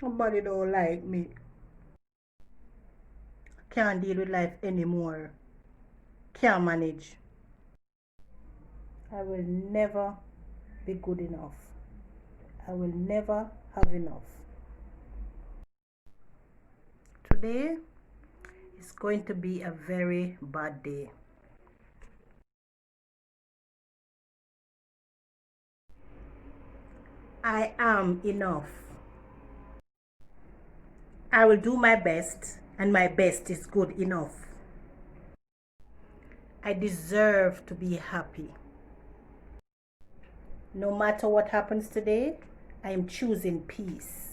Nobody don't like me. Can't deal with life anymore. Can't manage. I will never be good enough. I will never have enough. Today is going to be a very bad day. I am enough. I will do my best, and my best is good enough. I deserve to be happy. No matter what happens today, I am choosing peace.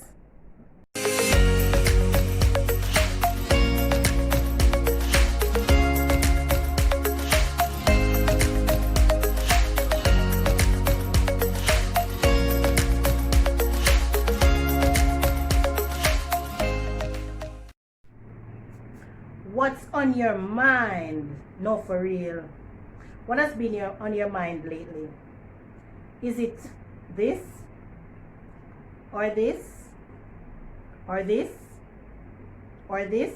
What's on your mind? No, for real. What has been on your mind lately? Is it this? Or this? Or this? Or this?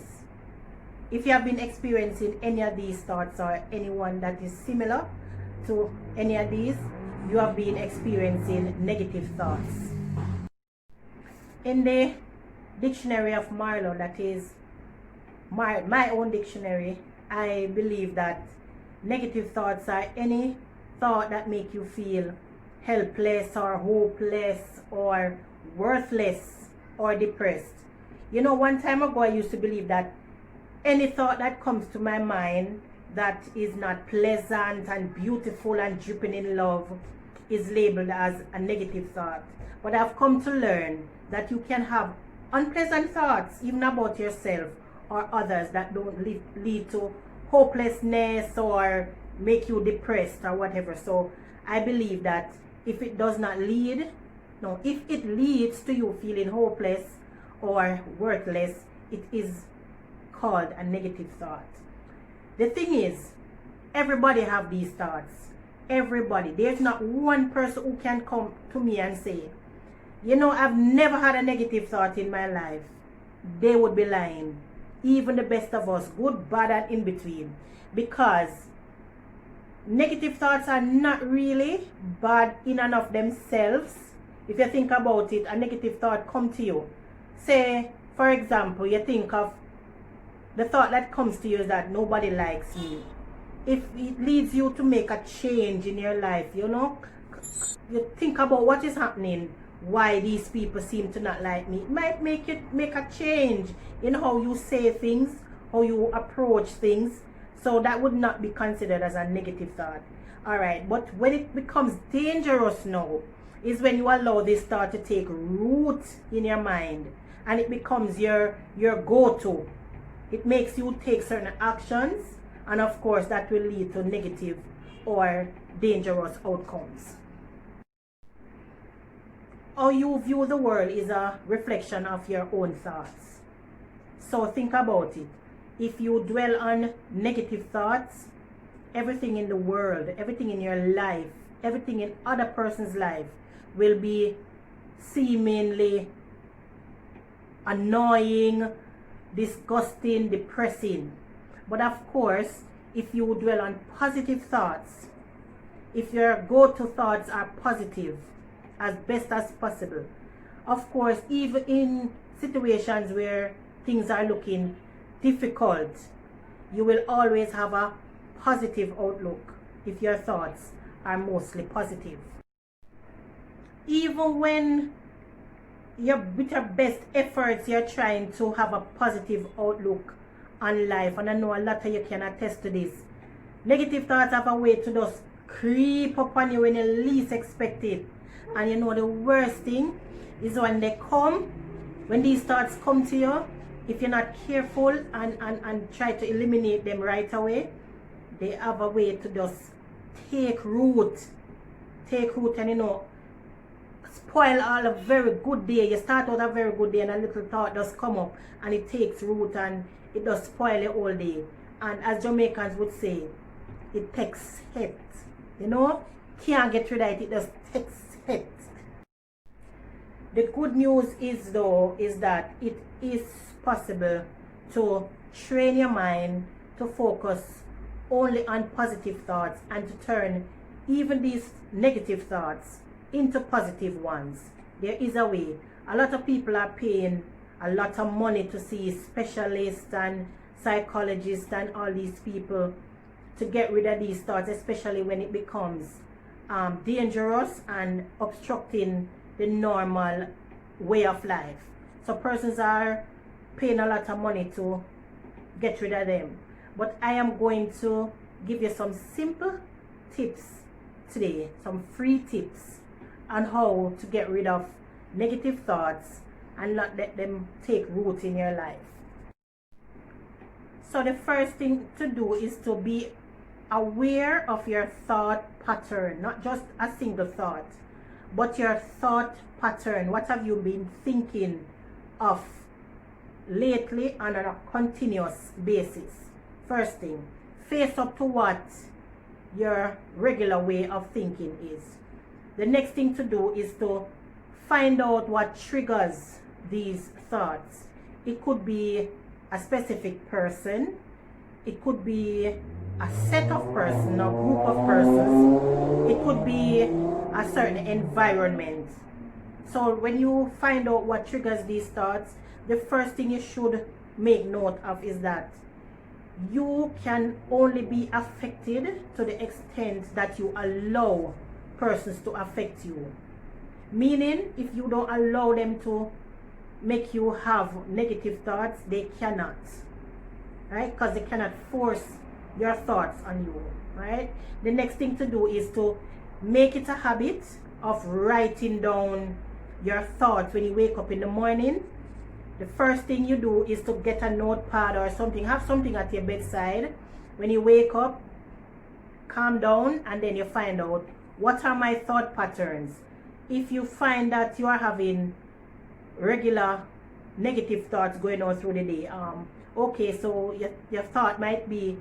If you have been experiencing any of these thoughts or anyone that is similar to any of these, you have been experiencing negative thoughts. In the dictionary of Marlowe, that is my own dictionary, I believe that negative thoughts are any thought that make you feel helpless or hopeless or worthless or depressed. You know, one time ago I used to believe that any thought that comes to my mind that is not pleasant and beautiful and dripping in love is labeled as a negative thought. But I've come to learn that you can have unpleasant thoughts even about yourself or others that don't lead to hopelessness or make you depressed or whatever. So I believe that if it does not lead, no, if it leads to you feeling hopeless or worthless, it is called a negative thought. The thing is, everybody have these thoughts. Everybody. There's not one person who can come to me and say, you know, I've never had a negative thought in my life. They would be lying. Even the best of us, good, bad, and in between. Because negative thoughts are not really bad in and of themselves. If you think about it, a negative thought come to you. Say, for example, you think of the thought that comes to you is that nobody likes me. If it leads you to make a change in your life, you know, you think about what is happening, why these people seem to not like me. It might make you make a change in how you say things, how you approach things. So that would not be considered as a negative thought. Alright, but when it becomes dangerous now is when you allow this thought to take root in your mind and it becomes your go-to. It makes you take certain actions, and of course that will lead to negative or dangerous outcomes. How you view the world is a reflection of your own thoughts. So think about it. If you dwell on negative thoughts, everything in the world, everything in your life, everything in other person's life will be seemingly annoying, disgusting, depressing. But of course, if you dwell on positive thoughts, if your go-to thoughts are positive as best as possible, of course, even in situations where things are looking difficult, you will always have a positive outlook if your thoughts are mostly positive. Even when with your best efforts you're trying to have a positive outlook on life, and I know a lot of you can attest to this, negative thoughts have a way to just creep up on you when you least expect it. And you know the worst thing is when they come, when these thoughts come to you, if you're not careful and try to eliminate them right away, they have a way to just take root and, you know, spoil all a very good day. You start out a very good day and a little thought does come up and it takes root and it does spoil your whole day. And as Jamaicans would say, it takes hit. You know, can't get rid of it, it just takes hit. The good news is though is that it is possible to train your mind to focus only on positive thoughts and to turn even these negative thoughts into positive ones. There is a way. A lot of people are paying a lot of money to see specialists and psychologists and all these people to get rid of these thoughts, especially when it becomes dangerous and obstructing the normal way of life. So persons are paying a lot of money to get rid of them. But I am going to give you some simple tips today, some free tips on how to get rid of negative thoughts and not let them take root in your life. So the first thing to do is to be aware of your thought pattern, not just a single thought, but your thought pattern. What have you been thinking of lately on a continuous basis? First thing, face up to what your regular way of thinking is. The next thing to do is to find out what triggers these thoughts. It could be a specific person, it could be a set of persons, a group of persons, it could be a certain environment. So when you find out what triggers these thoughts, the first thing you should make note of is that you can only be affected to the extent that you allow persons to affect you. Meaning, if you don't allow them to make you have negative thoughts, they cannot, right? Because they cannot force your thoughts on you, right? The next thing to do is to make it a habit of writing down your thoughts when you wake up in the morning. The first thing you do is to get a notepad or something, have something at your bedside. When you wake up, calm down, and then you find out, what are my thought patterns? If you find that you are having regular negative thoughts going on through the day, okay, so your thought might be,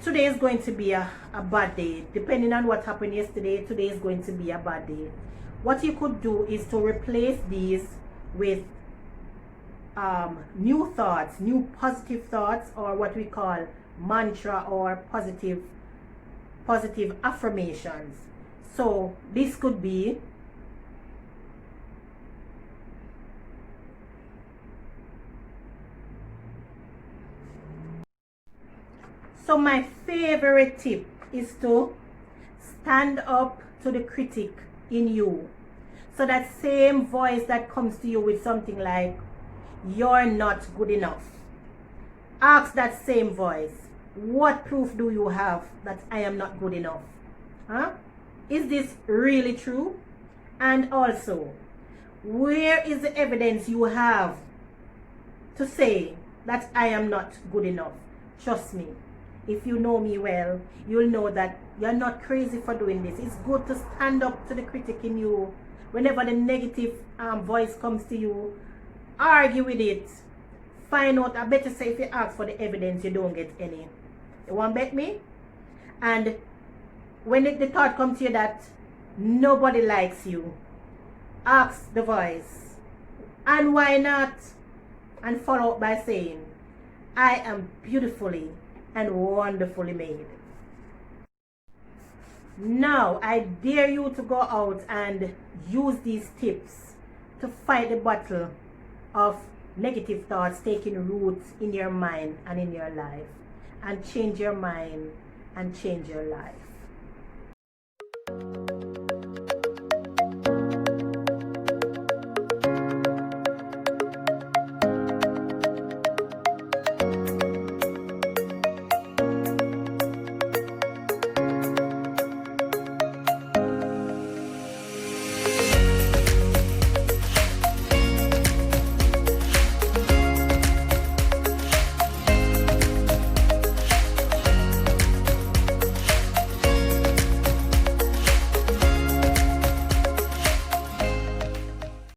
today is going to be a bad day. Depending on what happened yesterday, today is going to be a bad day. What you could do is to replace these with new thoughts, new positive thoughts, or what we call mantra or positive affirmations. So this could be, so my favorite tip is to stand up to the critic in you. So that same voice that comes to you with something like, you're not good enough. Ask that same voice, what proof do you have that I am not good enough? Huh? Is this really true? And also, where is the evidence you have to say that I am not good enough? Trust me, if you know me well, you'll know that you're not crazy for doing this. It's good to stand up to the critic in you. Whenever the negative voice comes to you, argue with it. Find out. I better say, if you ask for the evidence, you don't get any. You want to bet me? And when the thought comes to you that nobody likes you, ask the voice, and why not? And follow up by saying, I am beautifully and wonderfully made. Now I dare you to go out and use these tips to fight the battle of negative thoughts taking root in your mind and in your life, and change your mind and change your life.